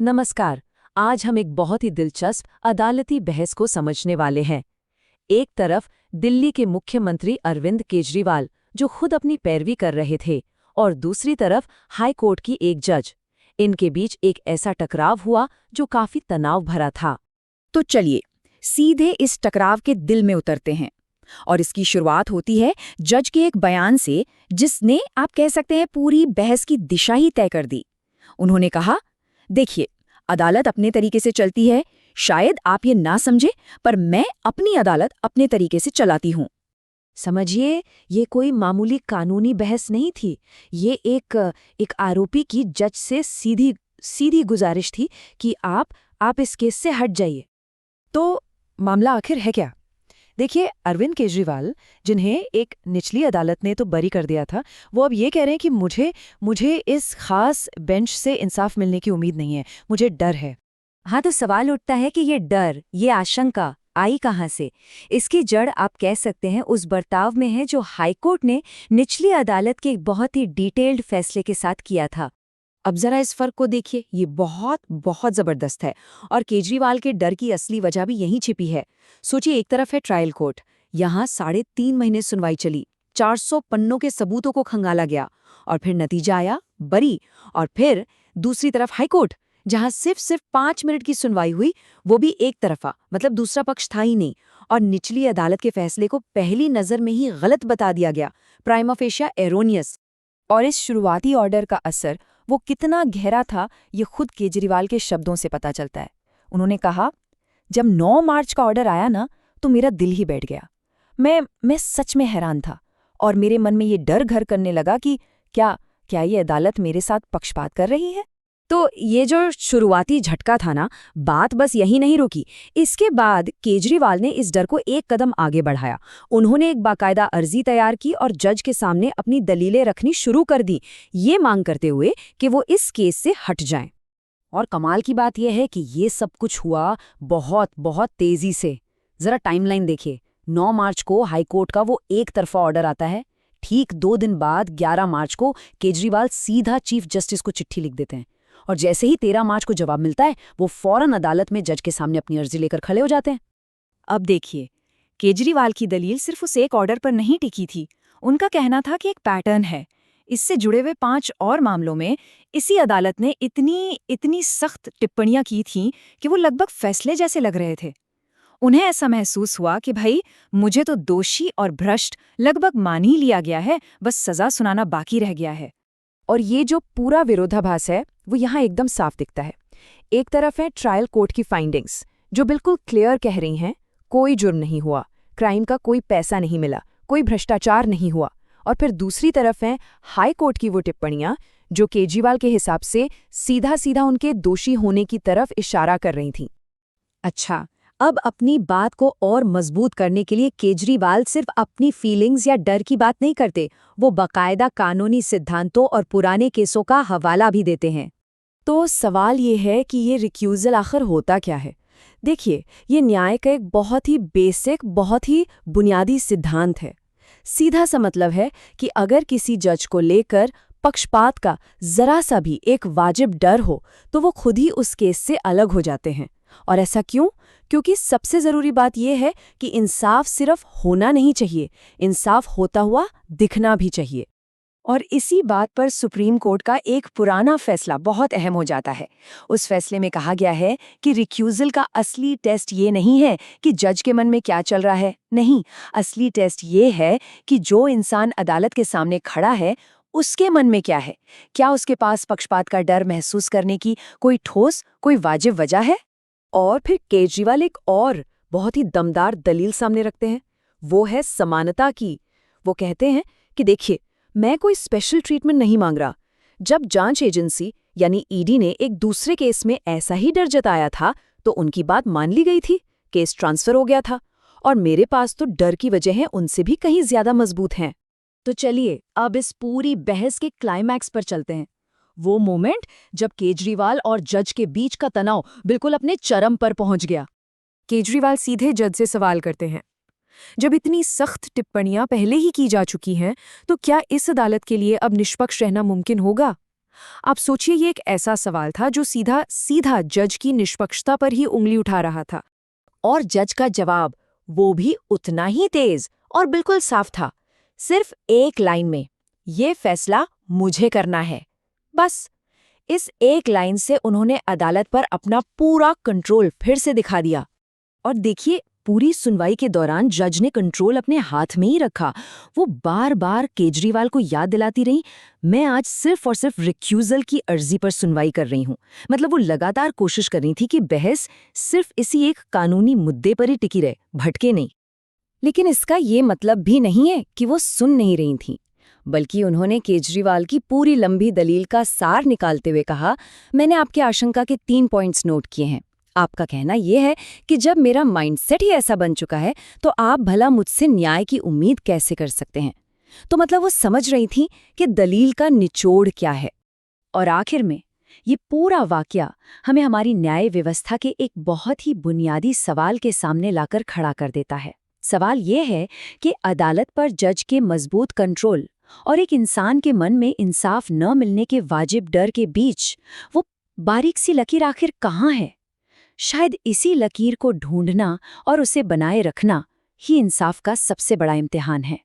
नमस्कार। आज हम एक बहुत ही दिलचस्प अदालती बहस को समझने वाले हैं। एक तरफ दिल्ली के मुख्यमंत्री अरविंद केजरीवाल, जो खुद अपनी पैरवी कर रहे थे, और दूसरी तरफ हाई कोर्ट की एक जज। इनके बीच एक ऐसा टकराव हुआ जो काफी तनाव भरा था। तो चलिए सीधे इस टकराव के दिल में उतरते हैं। और इसकी शुरुआत होती है जज के एक बयान से, जिसने आप कह सकते हैं पूरी बहस की दिशा ही तय कर दी। उन्होंने कहा, देखिए, अदालत अपने तरीके से चलती है, शायद आप ये ना समझे, पर मैं अपनी अदालत अपने तरीके से चलाती हूं। समझिए, ये कोई मामूली कानूनी बहस नहीं थी। ये एक आरोपी की जज से सीधी सीधी गुजारिश थी कि आप इस केस से हट जाइए। तो मामला आखिर है क्या? देखिए, अरविंद केजरीवाल, जिन्हें एक निचली अदालत ने तो बरी कर दिया था, वो अब ये कह रहे हैं कि मुझे इस खास बेंच से इंसाफ मिलने की उम्मीद नहीं है, मुझे डर है। हाँ, तो सवाल उठता है कि ये डर, ये आशंका आई कहाँ से? इसकी जड़ आप कह सकते हैं उस बर्ताव में है जो हाईकोर्ट ने निचली अदालत के एक बहुत ही डिटेल्ड फैसले के साथ किया था। अब जरा इस फर्क को देखिए, ये बहुत बहुत जबरदस्त है। और केजरीवाल के डर की असली वजह भी यहीं छिपी है। सोचिए, एक तरफ है ट्रायल कोर्ट, यहाँ 3.5 महीने सुनवाई चली, 400 पन्नों के सबूतों को खंगाला गया, और फिर नतीजा आया बरी। और फिर दूसरी तरफ हाई कोर्ट, जहाँ सिर्फ 5 मिनट की सुनवाई हुई, वो भी एक तरफा, मतलब दूसरा पक्ष था ही नहीं। और निचली अदालत के फैसले को पहली नजर में ही गलत बता दिया गया, प्राइमा फेशिया एरोनियस। और इस शुरुआती ऑर्डर का असर वो कितना गहरा था, ये खुद केजरीवाल के शब्दों से पता चलता है। उन्होंने कहा, जब 9 मार्च का ऑर्डर आया ना, तो मेरा दिल ही बैठ गया। मैं सच में हैरान था, और मेरे मन में ये डर घर करने लगा कि क्या ये अदालत मेरे साथ पक्षपात कर रही है। तो ये जो शुरुआती झटका था ना, बात बस यही नहीं रुकी। इसके बाद केजरीवाल ने इस डर को एक कदम आगे बढ़ाया। उन्होंने एक बाकायदा अर्जी तैयार की और जज के सामने अपनी दलीलें रखनी शुरू कर दी, ये मांग करते हुए कि वो इस केस से हट जाएं। और कमाल की बात यह है कि ये सब कुछ हुआ बहुत बहुत तेजी से। जरा टाइमलाइन देखिए। 9 मार्च को हाईकोर्ट का वो एक तरफा ऑर्डर आता है। ठीक 2 दिन बाद 11 मार्च को केजरीवाल सीधा चीफ जस्टिस को चिट्ठी लिख देते हैं, और जैसे ही 13 मार्च को जवाब मिलता है, वो फौरन अदालत में जज के सामने अपनी अर्जी लेकर खड़े हो जाते हैं। अब देखिए, केजरीवाल की दलील सिर्फ उस एक ऑर्डर पर नहीं टिकी थी। उनका कहना था कि एक पैटर्न है। इससे जुड़े हुए 5 और मामलों में इसी अदालत ने इतनी सख्त टिप्पणियां की थीं कि वो लगभग फैसले जैसे लग रहे थे। उन्हें ऐसा महसूस हुआ कि भाई, मुझे तो दोषी और भ्रष्ट लगभग मान ही लिया गया है, बस सजा सुनाना बाकी रह गया है। और ये जो पूरा विरोधाभास है, वो यहाँ एकदम साफ दिखता है। एक तरफ है ट्रायल कोर्ट की फाइंडिंग्स, जो बिल्कुल क्लियर कह रही हैं, कोई जुर्म नहीं हुआ, क्राइम का कोई पैसा नहीं मिला, कोई भ्रष्टाचार नहीं हुआ। और फिर दूसरी तरफ है हाई कोर्ट की वो टिप्पणियां, जो केजरीवाल के हिसाब से सीधा सीधा उनके दोषी होने की तरफ इशारा कर रही थीं। अच्छा, अब अपनी बात को और मजबूत करने के लिए केजरीवाल सिर्फ अपनी फीलिंग्स या डर की बात नहीं करते, वो बाकायदा कानूनी सिद्धांतों और पुराने केसों का हवाला भी देते हैं। तो सवाल ये है कि ये रिक्यूजल आखिर होता क्या है? देखिए, ये न्याय का एक बहुत ही बेसिक, बहुत ही बुनियादी सिद्धांत है। सीधा सा मतलब है कि अगर किसी जज को लेकर पक्षपात का जरा सा भी एक वाजिब डर हो, तो वो खुद ही उस केस से अलग हो जाते हैं। और ऐसा क्यों? क्योंकि सबसे जरूरी बात यह है कि इंसाफ सिर्फ होना नहीं चाहिए, इंसाफ होता हुआ दिखना भी चाहिए। और इसी बात पर सुप्रीम कोर्ट का एक पुराना फैसला बहुत अहम हो जाता है। उस फैसले में कहा गया है कि रिक्यूजल का असली टेस्ट ये नहीं है कि जज के मन में क्या चल रहा है, नहीं, असली टेस्ट ये है कि जो इंसान अदालत के सामने खड़ा है, उसके मन में क्या है। क्या उसके पास पक्षपात का डर महसूस करने की कोई ठोस, कोई वाजिब वजह है? और फिर केजरीवाल एक और बहुत ही दमदार दलील सामने रखते हैं, वो है समानता की। वो कहते हैं कि देखिए, मैं कोई स्पेशल ट्रीटमेंट नहीं मांग रहा। जब जांच एजेंसी यानी ईडी ने एक दूसरे केस में ऐसा ही डर जताया था, तो उनकी बात मान ली गई थी, केस ट्रांसफर हो गया था, और मेरे पास तो डर की वजह उनसे भी कहीं ज्यादा मजबूत हैं। तो चलिए अब इस पूरी बहस के क्लाइमैक्स पर चलते हैं। वो मोमेंट जब केजरीवाल और जज के बीच का तनाव बिल्कुल अपने चरम पर पहुंच गया। केजरीवाल सीधे जज से सवाल करते हैं, जब इतनी सख्त टिप्पणियां पहले ही की जा चुकी हैं, तो क्या इस अदालत के लिए अब निष्पक्ष रहना मुमकिन होगा? आप सोचिए, ये एक ऐसा सवाल था जो सीधा सीधा जज की निष्पक्षता पर ही उंगली उठा रहा था। और जज का जवाब वो भी उतना ही तेज और बिल्कुल साफ था, सिर्फ एक लाइन में, ये फैसला मुझे करना है। बस इस एक लाइन से उन्होंने अदालत पर अपना पूरा कंट्रोल फिर से दिखा दिया। और देखिए, पूरी सुनवाई के दौरान जज ने कंट्रोल अपने हाथ में ही रखा। वो बार बार केजरीवाल को याद दिलाती रही, मैं आज सिर्फ और सिर्फ रिक्यूजल की अर्जी पर सुनवाई कर रही हूँ। मतलब वो लगातार कोशिश कर रही थी कि बहस सिर्फ इसी एक कानूनी मुद्दे पर ही टिकी रहे, भटके नहीं। लेकिन इसका ये मतलब भी नहीं है कि वो सुन नहीं रही थीं, बल्कि उन्होंने केजरीवाल की पूरी लंबी दलील का सार निकालते हुए कहा, मैंने आपकी आशंका के 3 पॉइंट्स नोट किए हैं। आपका कहना यह है कि जब मेरा माइंडसेट ही ऐसा बन चुका है तो आप भला मुझसे न्याय की उम्मीद कैसे कर सकते हैं। तो मतलब वो समझ रही थी कि दलील का निचोड़ क्या है। और आखिर में ये पूरा वाकया हमें हमारी न्याय व्यवस्था के एक बहुत ही बुनियादी सवाल के सामने लाकर खड़ा कर देता है। सवाल ये है कि अदालत पर जज के मजबूत कंट्रोल और एक इंसान के मन में इंसाफ न मिलने के वाजिब डर के बीच वो बारीक सी लकीर आखिर कहाँ है। शायद इसी लकीर को ढूंढना और उसे बनाए रखना ही इंसाफ का सबसे बड़ा इम्तिहान है।